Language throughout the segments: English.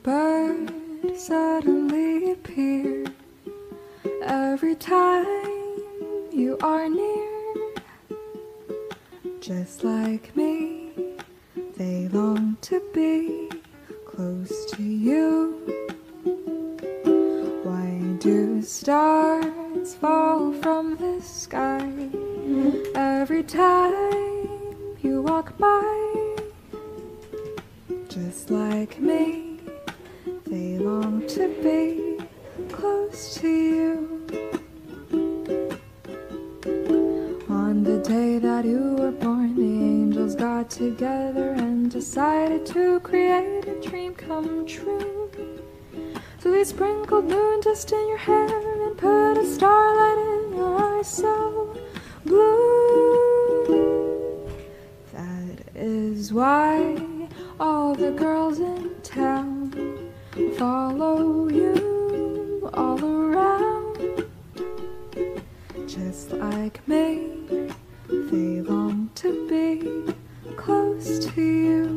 bird suddenly appear every time you are near. Just like me, they long to be close to you. Why do stars fall from the sky every time you walk by? Just like me, they long to be close to you. On the day that you were born, the angels got together and decided to create a dream come true. So they sprinkled moon dust in your hair and put a starlight in your eyes so blue. That is why all the girls in town follow you all around. Just like me, they long to be close to you.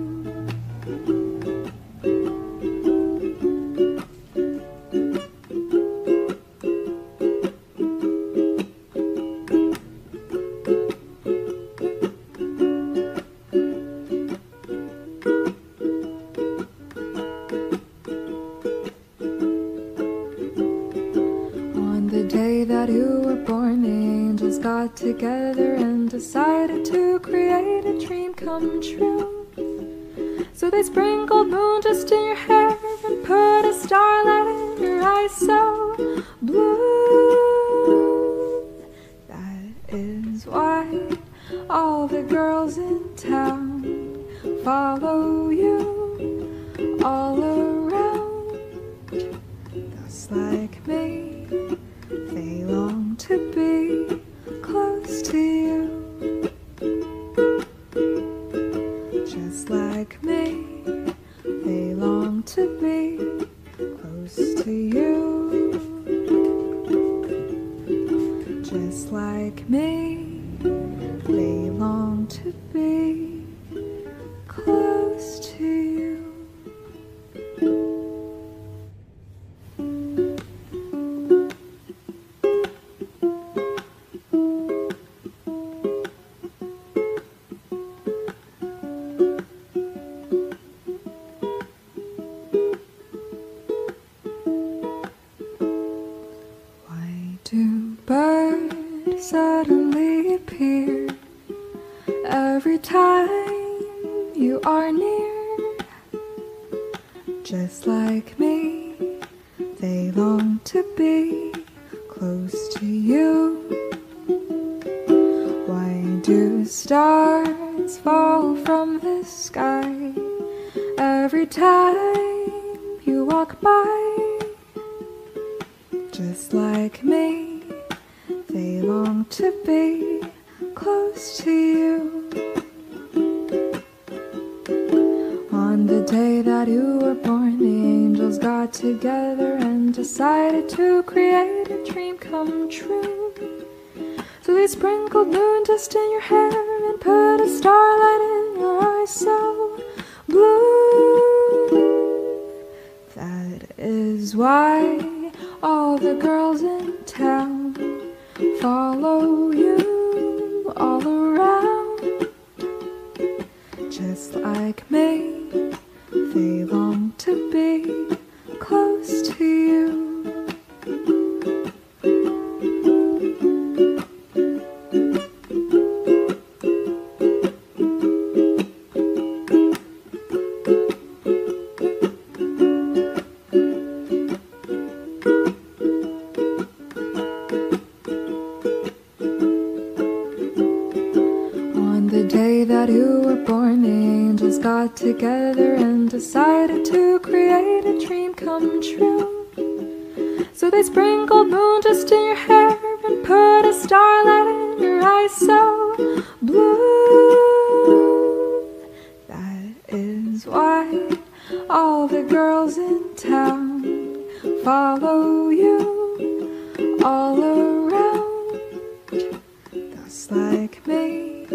Got together and decided to create a dream come true. So they sprinkled moon dust in your hair and put a starlight in your eyes so blue. That is why all the girls in town follow you all around. Just like me, they long to be close to you. Just like me, they long to be close to you. Just like me, they long to be close to you. Suddenly appear every time you are near. Just like me, they long to be close to you. Why do stars fall from the sky every time you walk by? Just like me, they long to be close to you. On the day that you were born, the angels got together and decided to create a dream come true. So they sprinkled moon dust in your hair and put a starlight in your eyes so blue. That is why all the girls in town follow you all around. Just like me, they long to be close to you. Got together and decided to create a dream come true. So they sprinkled moon dust in your hair and put a starlight in your eyes so blue. That is why all the girls in town follow you all around. Just like me,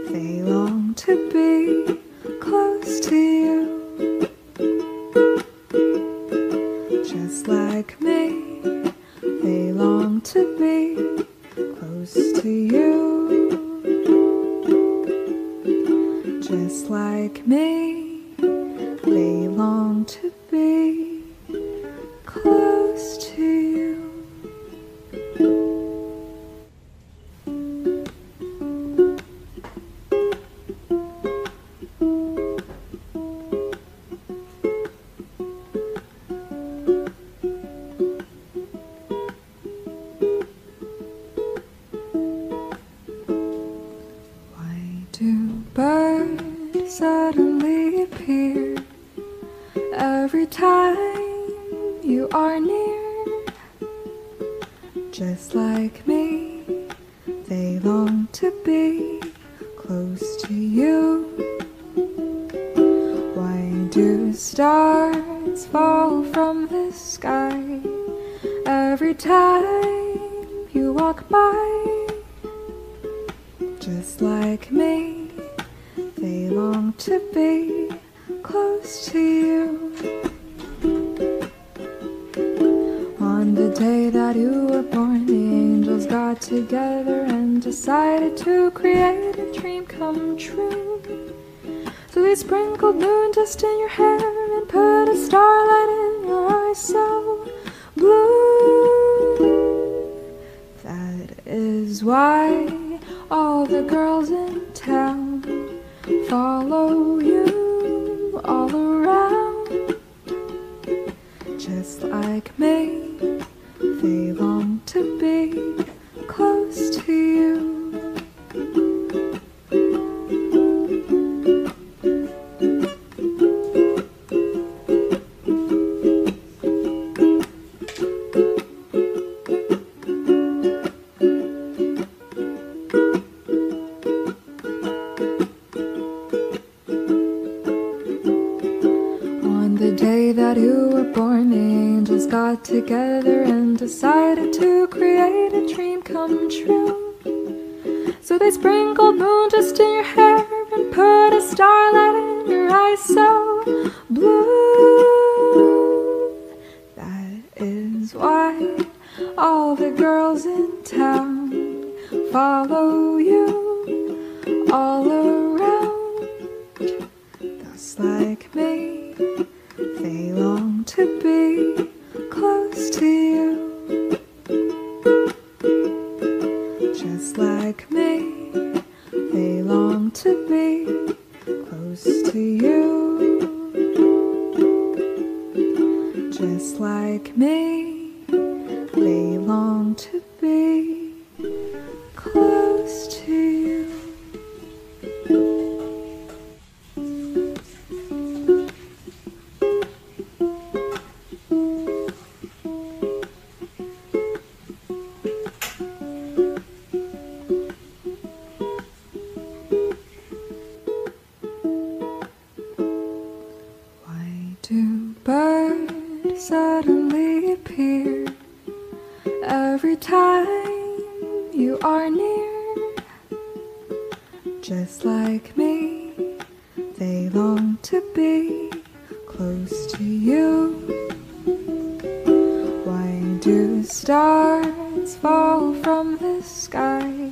they long to be close to you. just like me, they long to be close to you. Birds suddenly appear every time you are near. Just like me, they long to be close to you. Why do stars fall from the sky every time you walk by? Just like me, they long to be close to you. On the day that you were born, the angels got together and decided to create a dream come true. So they sprinkled moon dust in your hair and put a starlight in your eyes so blue. That is why all the girls in town follow you all around. Just like me, they long to be close to you. The day that you were born, the angels got together and decided to create a dream come true. So they sprinkled moon dust in your hair and put a starlight in your eyes so blue. That is why all the girls in town follow you all around. Just like me, they long to be close to you. Just like me, they long to be close to you. Just like me, they long to be close to you. Birds suddenly appear every time you are near. Just like me, they long to be close to you. Why do stars fall from the sky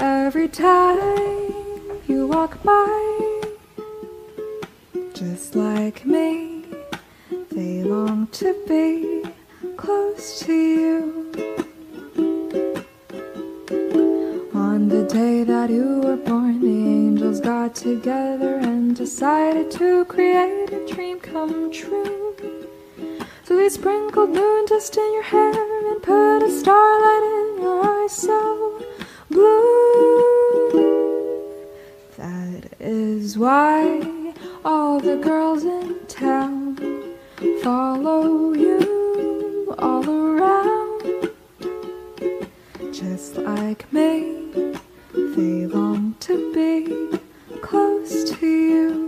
every time you walk by? Just like me, they long to be close to you. On the day that you were born, the angels got together and decided to create a dream come true. So they sprinkled moon dust in your hair and put a starlight in your eyes so blue. That is why all the girls in town follow you all around. Just like me, they long to be close to you.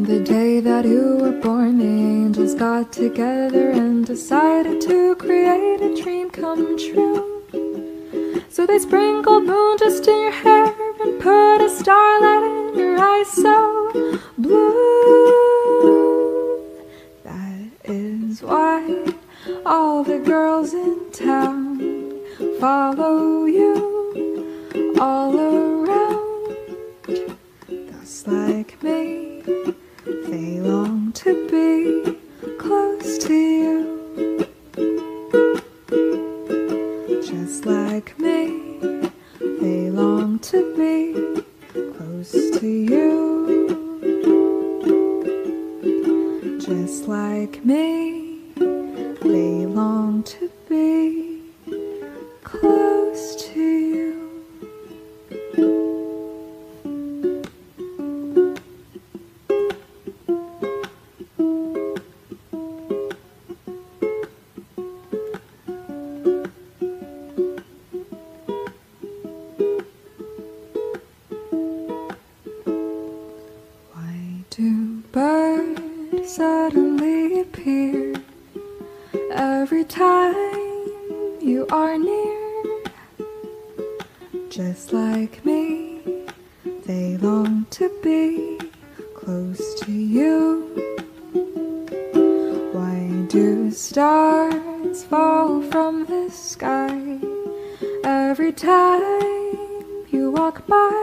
The day that you were born, the angels got together and decided to create a dream come true. So they sprinkled moon just in your hair and put a starlight in your eyes so blue. That is why all the girls in town follow you all around. Just like me, they long to be close to you. Just like me, they long to be close to you. Just like me, they long to be close to you. Birds suddenly appear every time you are near. Just like me, they long to be close to you. Why do stars fall from the sky every time you walk by?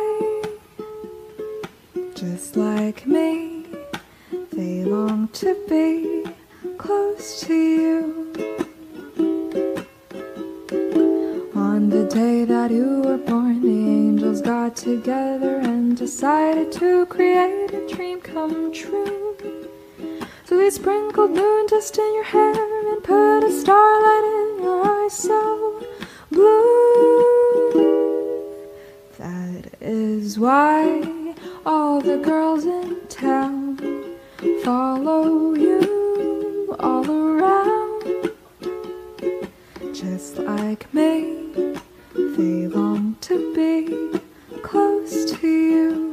Just like me, they long to be close to you. On the day that you were born, the angels got together and decided to create a dream come true. So they sprinkled moon dust in your hair and put a starlight in your eyes so blue. That is why all the girls in town follow you all around. Just like me, they long to be close to you.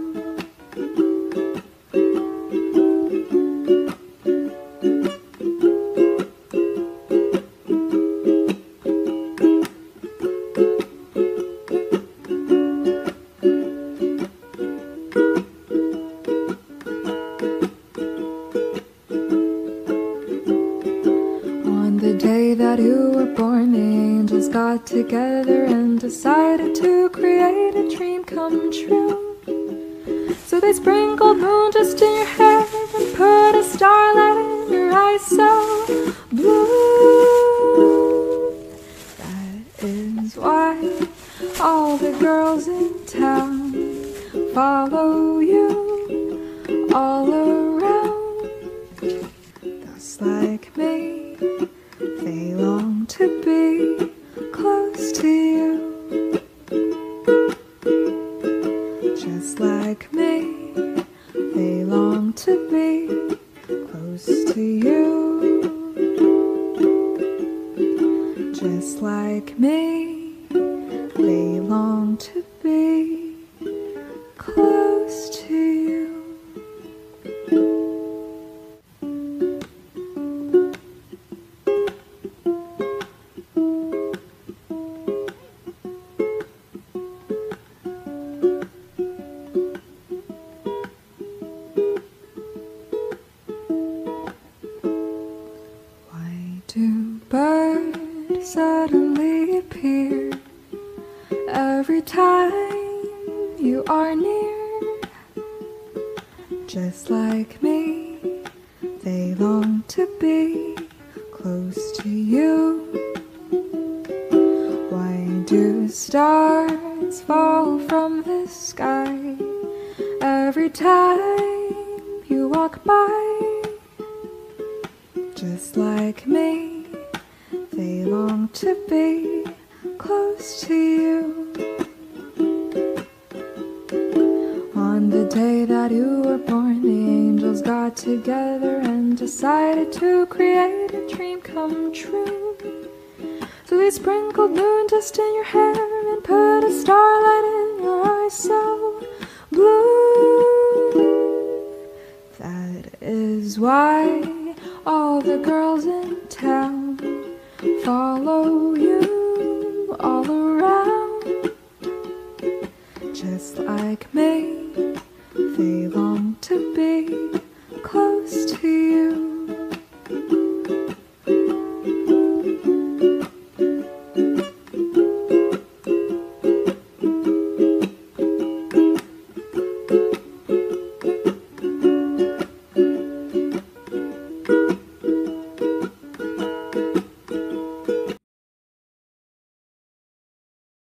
The day that you were born, the angels got together and decided to create a dream come true. So they sprinkled moon just in your hair and put a starlight in your eyes so blue. That is why all the girls in town follow you all around. Just like me, they long to be close to you. Just like me, they long to be close to you. Just like me, they long to be close to you. Do birds suddenly appear every time you are near? Just like me, they long to be close to you. Why do stars fall from the sky every time you walk by? Just like me, they long to be close to you. On the day that you were born, the angels got together and decided to create a dream come true. So they sprinkled moon dust in your hair and put a starlight in your eyes so blue. That is why all the girls in town follow you all around. to be.